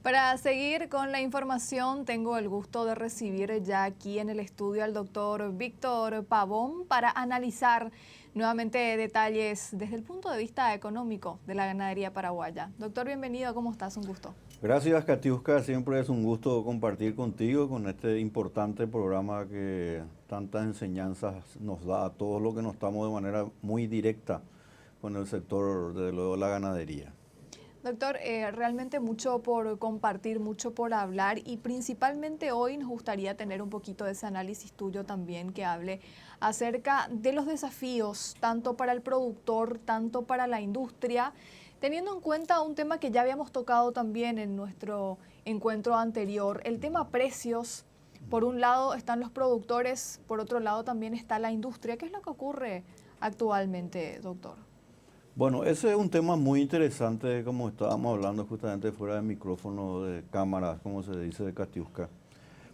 Para seguir con la información, tengo el gusto de recibir ya aquí en el estudio al doctor Víctor Pavón para analizar nuevamente detalles desde el punto de vista económico de la ganadería paraguaya. Doctor, bienvenido, ¿cómo estás? Un gusto. Gracias, Katiuska. Siempre es un gusto compartir contigo con este importante programa que tantas enseñanzas nos da a todos los que nos estamos de manera muy directa con el sector de luego la ganadería. Doctor, realmente mucho por compartir, mucho por hablar y principalmente hoy nos gustaría tener un poquito de ese análisis tuyo también que hable acerca de los desafíos, tanto para el productor, tanto para la industria, teniendo en cuenta un tema que ya habíamos tocado también en nuestro encuentro anterior, el tema precios. Por un lado están los productores, por otro lado también está la industria. ¿Qué es lo que ocurre actualmente, doctor? Bueno, ese es un tema muy interesante, como estábamos hablando justamente fuera del micrófono de cámara, como se dice de Katiuska.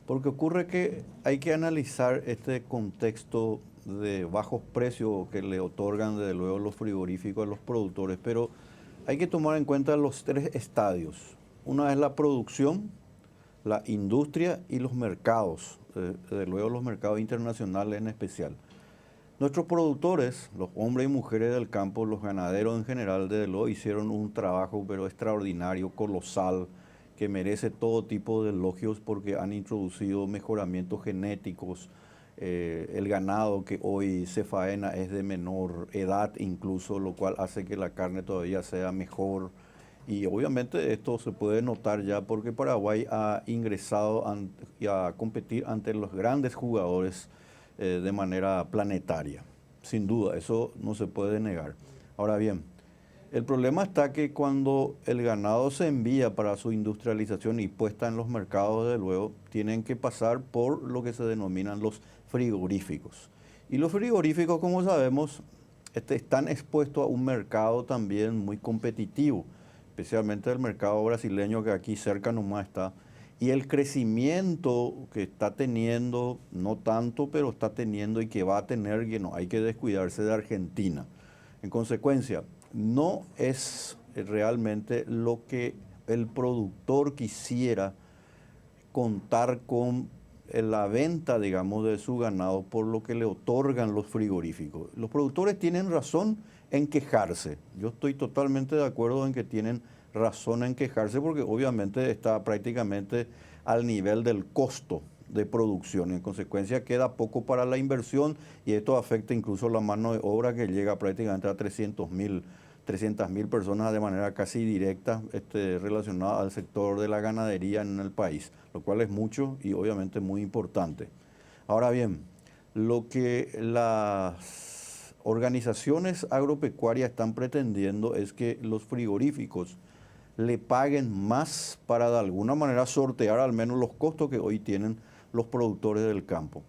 Porque ocurre que hay que analizar este contexto de bajos precios que le otorgan desde luego los frigoríficos a los productores, pero hay que tomar en cuenta los tres estadios. Una es la producción, la industria y los mercados, desde luego los mercados internacionales en especial. Nuestros productores, los hombres y mujeres del campo, los ganaderos en general, desde luego hicieron un trabajo pero extraordinario, colosal, que merece todo tipo de elogios porque han introducido mejoramientos genéticos. El ganado que hoy se faena es de menor edad incluso, lo cual hace que la carne todavía sea mejor. Y obviamente esto se puede notar ya porque Paraguay ha ingresado a competir ante los grandes jugadores de manera planetaria. Sin duda, eso no se puede negar. Ahora bien, el problema está que cuando el ganado se envía para su industrialización y puesta en los mercados, de luego, tienen que pasar por lo que se denominan los frigoríficos. Y los frigoríficos, como sabemos, están expuestos a un mercado también muy competitivo, especialmente el mercado brasileño que aquí cerca nomás está. Y el crecimiento que está teniendo, no tanto, pero está teniendo y que va a tener, que no hay que descuidarse de Argentina. En consecuencia, no es realmente lo que el productor quisiera contar con la venta, digamos, de su ganado por lo que le otorgan los frigoríficos. Los productores tienen razón en quejarse. Yo estoy totalmente de acuerdo en que tienen razón en quejarse porque obviamente está prácticamente al nivel del costo de producción. En consecuencia queda poco para la inversión y esto afecta incluso la mano de obra que llega prácticamente a 300.000 personas de manera casi directa relacionada al sector de la ganadería en el país, lo cual es mucho y obviamente muy importante. Ahora bien, lo que las organizaciones agropecuarias están pretendiendo es que los frigoríficos le paguen más para de alguna manera sortear al menos los costos que hoy tienen los productores del campo.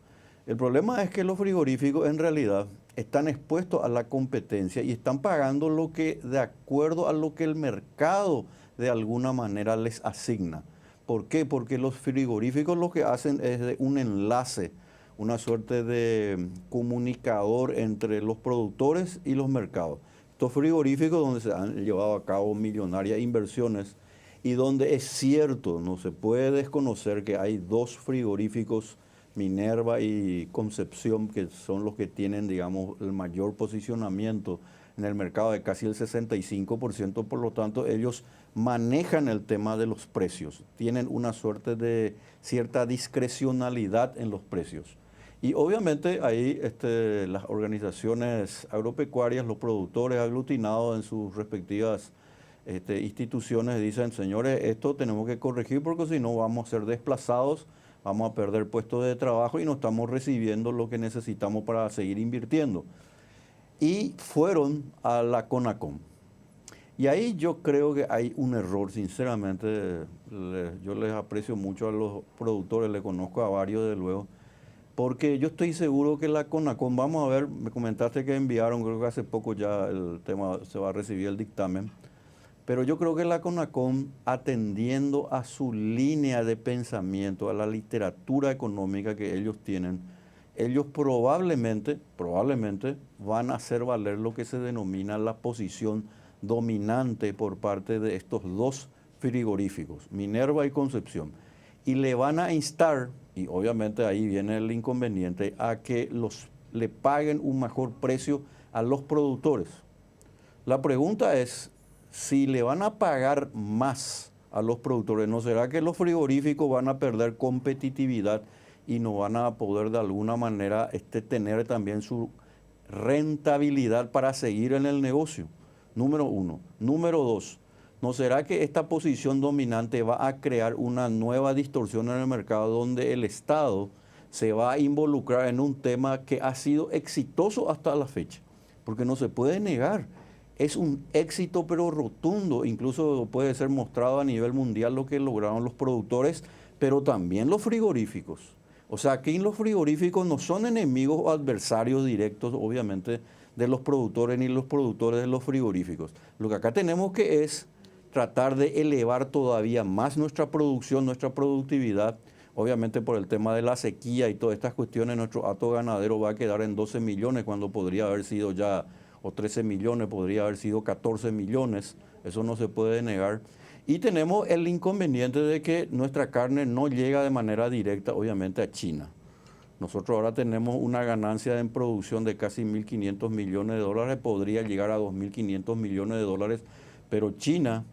El problema es que los frigoríficos en realidad están expuestos a la competencia y están pagando lo que de acuerdo a lo que el mercado de alguna manera les asigna. ¿Por qué? Porque los frigoríficos lo que hacen es de un enlace, una suerte de comunicador entre los productores y los mercados. Estos frigoríficos donde se han llevado a cabo millonarias inversiones y donde es cierto, no se puede desconocer que hay dos frigoríficos, Minerva y Concepción, que son los que tienen, digamos, el mayor posicionamiento en el mercado de casi el 65%, por lo tanto ellos manejan el tema de los precios, tienen una suerte de cierta discrecionalidad en los precios. Y obviamente ahí las organizaciones agropecuarias, los productores aglutinados en sus respectivas instituciones dicen, señores, esto tenemos que corregir porque si no vamos a ser desplazados, vamos a perder puestos de trabajo y no estamos recibiendo lo que necesitamos para seguir invirtiendo. Y fueron a la CONACOM. Y ahí yo creo que hay un error, sinceramente. Yo les aprecio mucho a los productores, les conozco a varios de luego, porque yo estoy seguro que la CONACOM, vamos a ver, me comentaste que enviaron, creo que hace poco ya el tema, se va a recibir el dictamen, pero yo creo que la CONACOM, atendiendo a su línea de pensamiento, a la literatura económica que ellos tienen, ellos probablemente van a hacer valer lo que se denomina la posición dominante por parte de estos dos frigoríficos, Minerva y Concepción, y le van a instar, y obviamente ahí viene el inconveniente, a que le paguen un mejor precio a los productores. La pregunta es, si le van a pagar más a los productores, ¿no será que los frigoríficos van a perder competitividad y no van a poder de alguna manera tener también su rentabilidad para seguir en el negocio? Número uno. Número dos, ¿no será que esta posición dominante va a crear una nueva distorsión en el mercado donde el Estado se va a involucrar en un tema que ha sido exitoso hasta la fecha? Porque no se puede negar, es un éxito pero rotundo, incluso puede ser mostrado a nivel mundial lo que lograron los productores, pero también los frigoríficos. O sea, aquí los frigoríficos no son enemigos o adversarios directos, obviamente, de los productores ni los productores de los frigoríficos. Lo que acá tenemos que es tratar de elevar todavía más nuestra producción, nuestra productividad. Obviamente por el tema de la sequía y todas estas cuestiones, nuestro hato ganadero va a quedar en 12 millones cuando podría haber sido ya, o 13 millones, podría haber sido 14 millones. Eso no se puede negar. Y tenemos el inconveniente de que nuestra carne no llega de manera directa, obviamente, a China. Nosotros ahora tenemos una ganancia en producción de casi 1.500 millones de dólares, podría llegar a 2.500 millones de dólares, pero China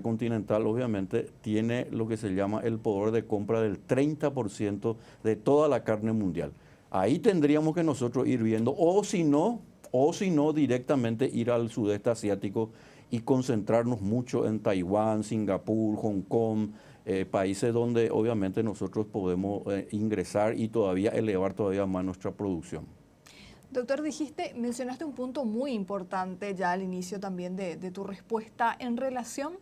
continental obviamente tiene lo que se llama el poder de compra del 30% de toda la carne mundial. Ahí tendríamos que nosotros ir viendo, o si no directamente ir al sudeste asiático y concentrarnos mucho en Taiwán, Singapur, Hong Kong, países donde obviamente nosotros podemos ingresar y todavía elevar todavía más nuestra producción. Doctor, mencionaste un punto muy importante ya al inicio también de tu respuesta en relación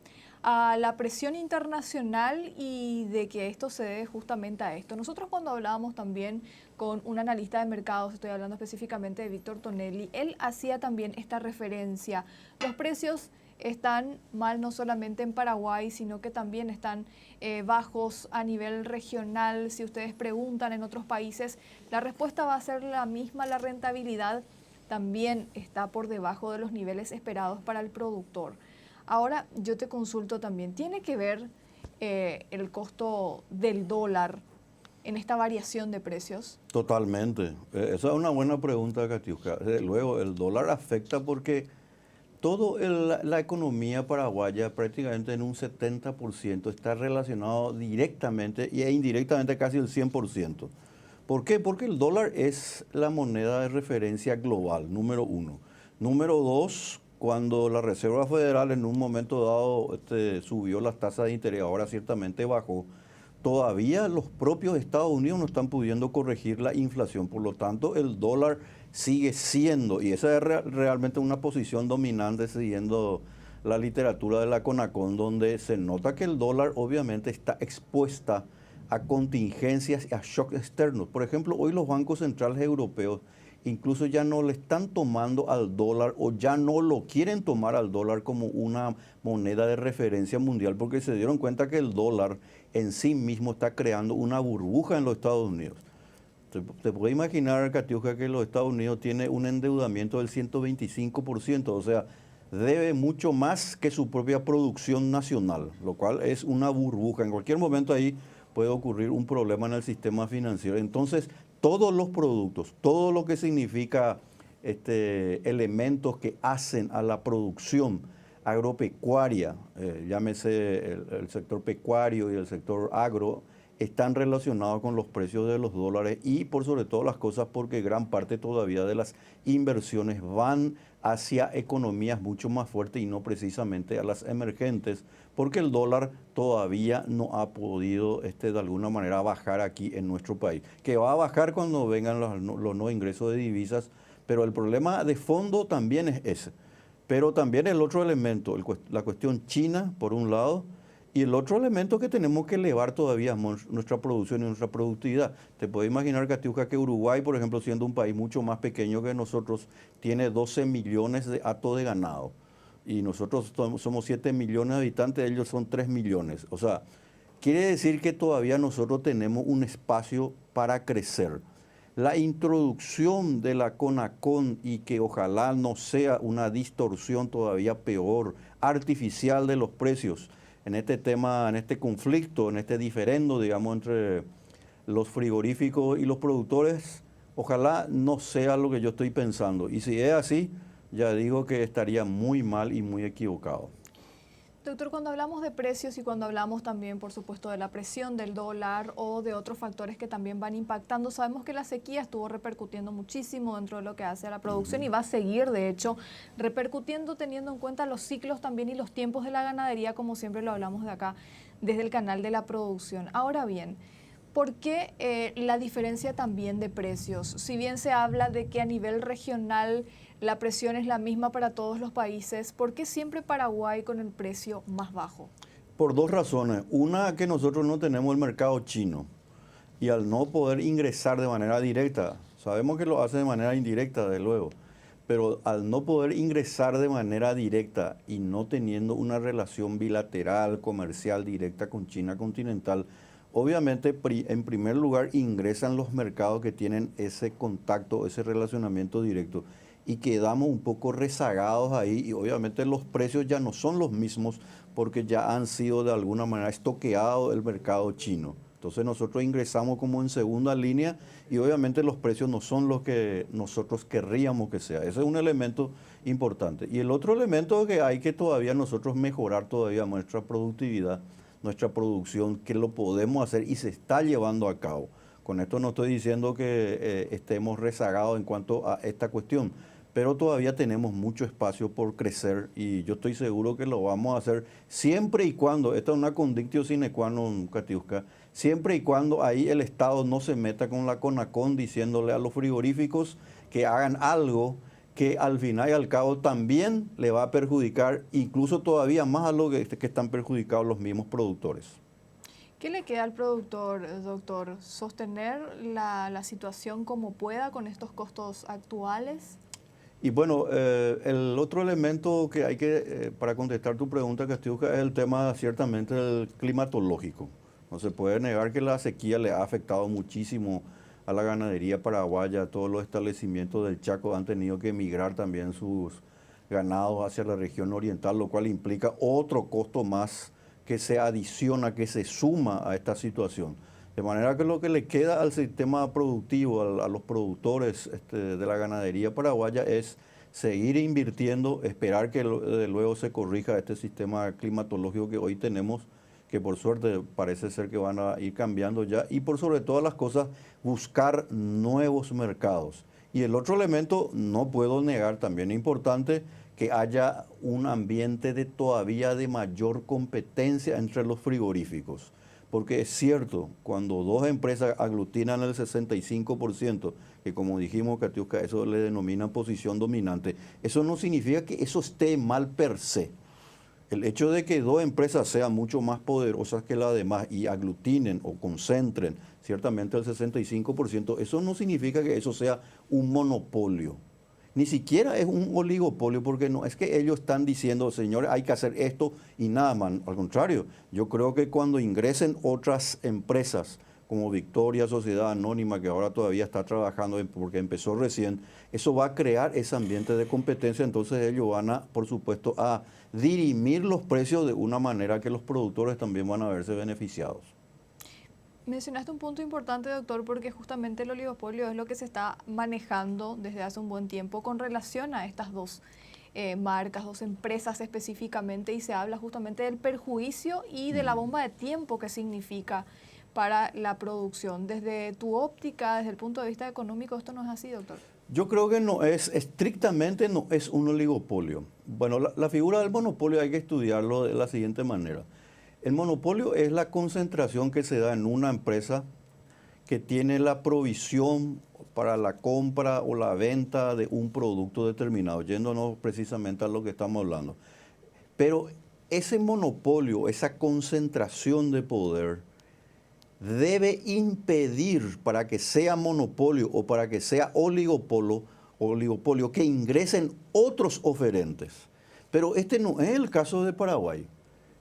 a la presión internacional y de que esto se debe justamente a esto. Nosotros cuando hablábamos también con un analista de mercados, estoy hablando específicamente de Víctor Tonelli, él hacía también esta referencia. Los precios están mal no solamente en Paraguay, sino que también están bajos a nivel regional. Si ustedes preguntan en otros países, la respuesta va a ser la misma, la rentabilidad también está por debajo de los niveles esperados para el productor. Ahora yo te consulto también, ¿tiene que ver el costo del dólar en esta variación de precios? Totalmente. Esa es una buena pregunta, Katiuska. Luego, el dólar afecta porque toda la economía paraguaya, prácticamente en un 70%, está relacionado directamente e indirectamente casi el 100%. ¿Por qué? Porque el dólar es la moneda de referencia global, número uno. Número dos, cuando la Reserva Federal en un momento dado subió las tasas de interés, ahora ciertamente bajó, todavía los propios Estados Unidos no están pudiendo corregir la inflación. Por lo tanto, el dólar sigue siendo, y esa es realmente una posición dominante siguiendo la literatura de la CONACON, donde se nota que el dólar obviamente está expuesta a contingencias y a shocks externos. Por ejemplo, hoy los bancos centrales europeos incluso ya no le están tomando al dólar o ya no lo quieren tomar al dólar como una moneda de referencia mundial porque se dieron cuenta que el dólar en sí mismo está creando una burbuja en los Estados Unidos. Te puede imaginar, Katiuska, que los Estados Unidos tiene un endeudamiento del 125%, o sea, debe mucho más que su propia producción nacional, lo cual es una burbuja. En cualquier momento ahí puede ocurrir un problema en el sistema financiero. Entonces, todos los productos, todo lo que significa elementos que hacen a la producción agropecuaria, llámese el sector pecuario y el sector agro, están relacionados con los precios de los dólares y por sobre todas las cosas porque gran parte todavía de las inversiones van hacia economías mucho más fuertes y no precisamente a las emergentes, porque el dólar todavía no ha podido de alguna manera bajar aquí en nuestro país, que va a bajar cuando vengan los nuevos ingresos de divisas, pero el problema de fondo también es ese. Pero también el otro elemento, la cuestión China, por un lado, y el otro elemento que tenemos que elevar todavía es nuestra producción y nuestra productividad. Te puedes imaginar, Katiuska, que Uruguay, por ejemplo, siendo un país mucho más pequeño que nosotros, tiene 12 millones de hatos de ganado. Y nosotros somos 7 millones de habitantes, ellos son 3 millones. O sea, quiere decir que todavía nosotros tenemos un espacio para crecer. La introducción de la CONACON y que ojalá no sea una distorsión todavía peor, artificial de los precios, en este tema, en este conflicto, en este diferendo, digamos, entre los frigoríficos y los productores, ojalá no sea lo que yo estoy pensando. Y si es así, ya digo que estaría muy mal y muy equivocado. Doctor, cuando hablamos de precios y cuando hablamos también, por supuesto, de la presión del dólar o de otros factores que también van impactando, sabemos que la sequía estuvo repercutiendo muchísimo dentro de lo que hace a la producción y va a seguir, de hecho, repercutiendo teniendo en cuenta los ciclos también y los tiempos de la ganadería, como siempre lo hablamos de acá, desde el canal de la producción. Ahora bien, ¿por qué la diferencia también de precios? Si bien se habla de que a nivel regional la presión es la misma para todos los países, ¿por qué siempre Paraguay con el precio más bajo? Por dos razones. Una, que nosotros no tenemos el mercado chino y al no poder ingresar de manera directa, sabemos que lo hace de manera indirecta, de luego, pero al no poder ingresar de manera directa y no teniendo una relación bilateral, comercial directa con China continental, obviamente en primer lugar ingresan los mercados que tienen ese contacto, ese relacionamiento directo y quedamos un poco rezagados ahí y obviamente los precios ya no son los mismos porque ya han sido de alguna manera estoqueados el mercado chino. Entonces nosotros ingresamos como en segunda línea y obviamente los precios no son los que nosotros querríamos que sea. Ese es un elemento importante. Y el otro elemento es que hay que todavía nosotros mejorar todavía nuestra productividad, nuestra producción, que lo podemos hacer y se está llevando a cabo. Con esto no estoy diciendo que estemos rezagados en cuanto a esta cuestión, pero todavía tenemos mucho espacio por crecer y yo estoy seguro que lo vamos a hacer siempre y cuando, esta es una condictio sine qua non, Katiuska, siempre y cuando ahí el Estado no se meta con la CONACON diciéndole a los frigoríficos que hagan algo que al final y al cabo también le va a perjudicar, incluso todavía más a lo que están perjudicados los mismos productores. ¿Qué le queda al productor, doctor? ¿Sostener la situación como pueda con estos costos actuales? Y bueno, el otro elemento que hay que, para contestar tu pregunta, Castiuca, es el tema ciertamente del climatológico. No se puede negar que la sequía le ha afectado muchísimo a la ganadería paraguaya. Todos los establecimientos del Chaco han tenido que emigrar también sus ganados hacia la región oriental, lo cual implica otro costo más que se adiciona, que se suma a esta situación. De manera que lo que le queda al sistema productivo, a los productores de la ganadería paraguaya es seguir invirtiendo, esperar que luego se corrija este sistema climatológico que hoy tenemos, que por suerte parece ser que van a ir cambiando ya, y por sobre todas las cosas buscar nuevos mercados. Y el otro elemento, no puedo negar, también importante, que haya un ambiente de todavía de mayor competencia entre los frigoríficos. Porque es cierto, cuando dos empresas aglutinan el 65%, que como dijimos, Katiuska, eso le denominan posición dominante, eso no significa que eso esté mal per se. El hecho de que dos empresas sean mucho más poderosas que las demás y aglutinen o concentren ciertamente el 65%, eso no significa que eso sea un monopolio. Ni siquiera es un oligopolio, porque no es que ellos están diciendo, señores, hay que hacer esto y nada más. Al contrario, yo creo que cuando ingresen otras empresas como Victoria, Sociedad Anónima, que ahora todavía está trabajando porque empezó recién, eso va a crear ese ambiente de competencia, entonces ellos van a, por supuesto, a dirimir los precios de una manera que los productores también van a verse beneficiados. Mencionaste un punto importante, doctor, porque justamente el oligopolio es lo que se está manejando desde hace un buen tiempo con relación a estas dos marcas, dos empresas específicamente, y se habla justamente del perjuicio y de la bomba de tiempo que significa para la producción. Desde tu óptica, desde el punto de vista económico, ¿esto no es así, doctor? Yo creo que no es, estrictamente no es un oligopolio. Bueno, la figura del monopolio hay que estudiarlo de la siguiente manera. El monopolio es la concentración que se da en una empresa que tiene la provisión para la compra o la venta de un producto determinado, yéndonos precisamente a lo que estamos hablando. Pero ese monopolio, esa concentración de poder, debe impedir para que sea monopolio o para que sea oligopolio que ingresen otros oferentes. Pero este no es el caso de Paraguay.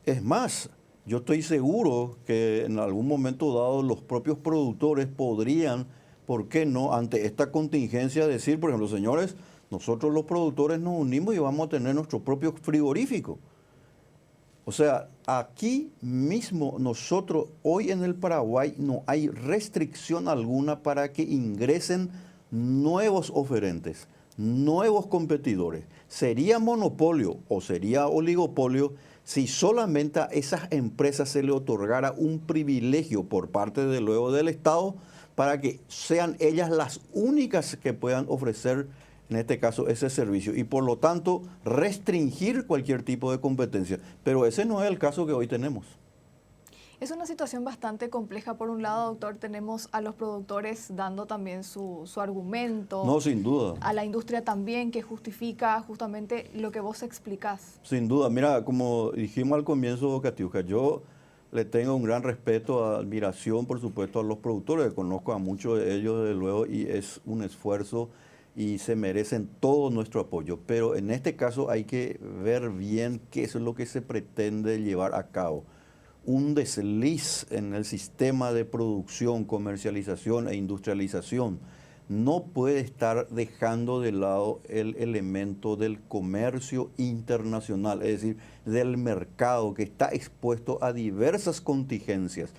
Es más, yo estoy seguro que en algún momento dado los propios productores podrían, ¿por qué no?, ante esta contingencia decir, por ejemplo, señores, nosotros los productores nos unimos y vamos a tener nuestro propio frigorífico. O sea, aquí mismo nosotros, hoy en el Paraguay, no hay restricción alguna para que ingresen nuevos oferentes, nuevos competidores. Sería monopolio o sería oligopolio si solamente a esas empresas se le otorgara un privilegio por parte de luego del Estado para que sean ellas las únicas que puedan ofrecer, en este caso, ese servicio y por lo tanto restringir cualquier tipo de competencia. Pero ese no es el caso que hoy tenemos. Es una situación bastante compleja. Por un lado, doctor, tenemos a los productores dando también su argumento, No, sin duda. a la industria también que justifica justamente lo que vos explicás. Sin duda. Mira, como dijimos al comienzo, Catiuca, yo le tengo un gran respeto, admiración, por supuesto, a los productores. Conozco a muchos de ellos, desde luego, y es un esfuerzo y se merecen todo nuestro apoyo. Pero en este caso hay que ver bien qué es lo que se pretende llevar a cabo. Un desliz en el sistema de producción, comercialización e industrialización no puede estar dejando de lado el elemento del comercio internacional, es decir, del mercado que está expuesto a diversas contingencias,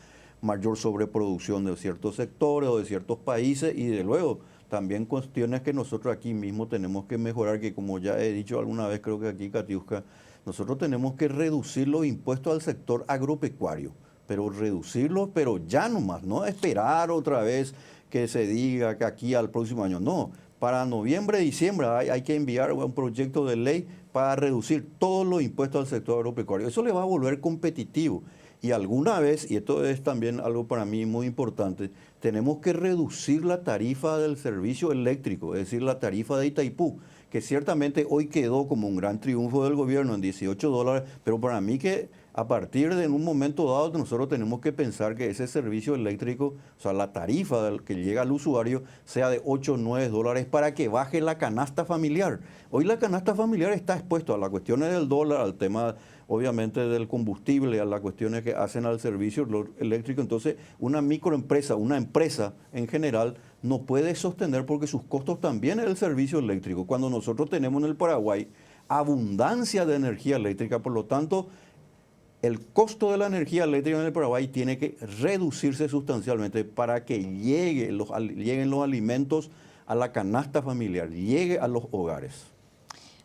mayor sobreproducción de ciertos sectores o de ciertos países y de luego también cuestiones que nosotros aquí mismo tenemos que mejorar, que como ya he dicho alguna vez, creo que aquí, Catiusca, nosotros tenemos que reducir los impuestos al sector agropecuario, pero reducirlos, pero ya nomás, no esperar otra vez que se diga que aquí al próximo año, no. Para noviembre, diciembre hay que enviar un proyecto de ley para reducir todos los impuestos al sector agropecuario. Eso le va a volver competitivo. Y alguna vez, y esto es también algo para mí muy importante, tenemos que reducir la tarifa del servicio eléctrico, es decir, la tarifa de Itaipú, que ciertamente hoy quedó como un gran triunfo del gobierno en $18, pero para mí que a partir de un momento dado nosotros tenemos que pensar que ese servicio eléctrico, o sea, la tarifa que llega al usuario sea de 8 o 9 dólares para que baje la canasta familiar. Hoy la canasta familiar está expuesta a las cuestiones del dólar, al tema obviamente del combustible, a las cuestiones que hacen al servicio eléctrico. Entonces, una microempresa, una empresa en general, no puede sostener porque sus costos también es el servicio eléctrico. Cuando nosotros tenemos en el Paraguay abundancia de energía eléctrica, por lo tanto, el costo de la energía eléctrica en el Paraguay tiene que reducirse sustancialmente para que lleguen los alimentos a la canasta familiar, llegue a los hogares.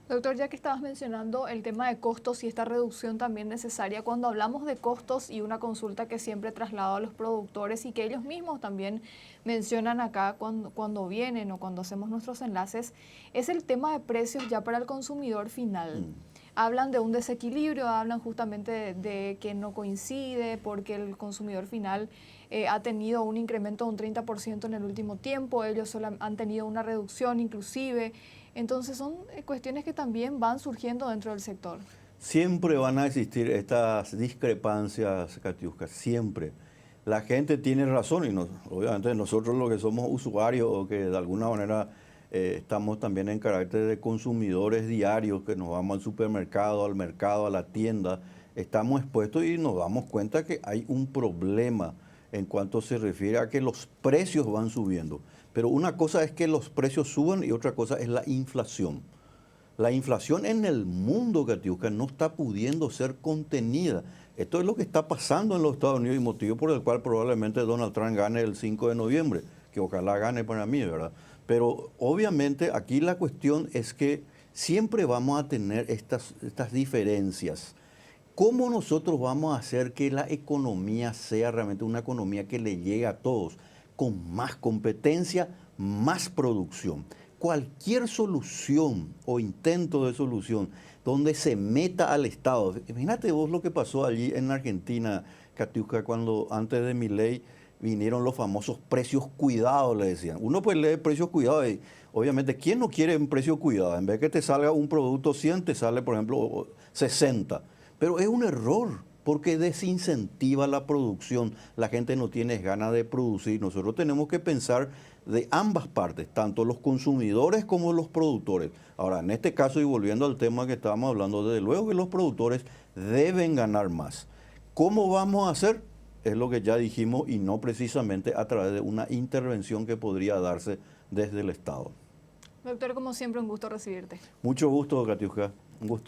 Doctor, ya que estabas mencionando el tema de costos y esta reducción también necesaria, cuando hablamos de costos y una consulta que siempre traslado a los productores y que ellos mismos también mencionan acá cuando vienen o cuando hacemos nuestros enlaces, es el tema de precios ya para el consumidor final. Hablan de un desequilibrio, hablan justamente de que no coincide porque el consumidor final ha tenido un incremento de un 30% en el último tiempo, ellos solo han tenido una reducción inclusive. Entonces son cuestiones que también van surgiendo dentro del sector. Siempre van a existir estas discrepancias, Catiusca, siempre. La gente tiene razón y obviamente nosotros los que somos usuarios o que de alguna manera estamos también en carácter de consumidores diarios, que nos vamos al supermercado, al mercado, a la tienda, estamos expuestos y nos damos cuenta que hay un problema en cuanto se refiere a que los precios van subiendo. Pero una cosa es que los precios suban y otra cosa es la inflación. La inflación en el mundo, Catiusca, no está pudiendo ser contenida. Esto es lo que está pasando en los Estados Unidos y motivo por el cual probablemente Donald Trump gane el 5 de noviembre, que ojalá gane para mí, ¿verdad? Pero obviamente aquí la cuestión es que siempre vamos a tener estas diferencias. ¿Cómo nosotros vamos a hacer que la economía sea realmente una economía que le llegue a todos? Con más competencia, más producción. Cualquier solución o intento de solución donde se meta al Estado. Imagínate vos lo que pasó allí en Argentina, Catiusca, cuando antes de Milei vinieron los famosos precios cuidados, le decían. Uno pues lee precios cuidados y obviamente, ¿quién no quiere un precio cuidado? En vez de que te salga un producto 100, te sale, por ejemplo, 60. Pero es un error, porque desincentiva la producción. La gente no tiene ganas de producir. Nosotros tenemos que pensar de ambas partes, tanto los consumidores como los productores. Ahora, en este caso, y volviendo al tema que estábamos hablando, desde luego que los productores deben ganar más. ¿Cómo vamos a hacer? Es lo que ya dijimos y no precisamente a través de una intervención que podría darse desde el Estado. Doctor, como siempre, un gusto recibirte. Mucho gusto, Catiusca. Un gusto.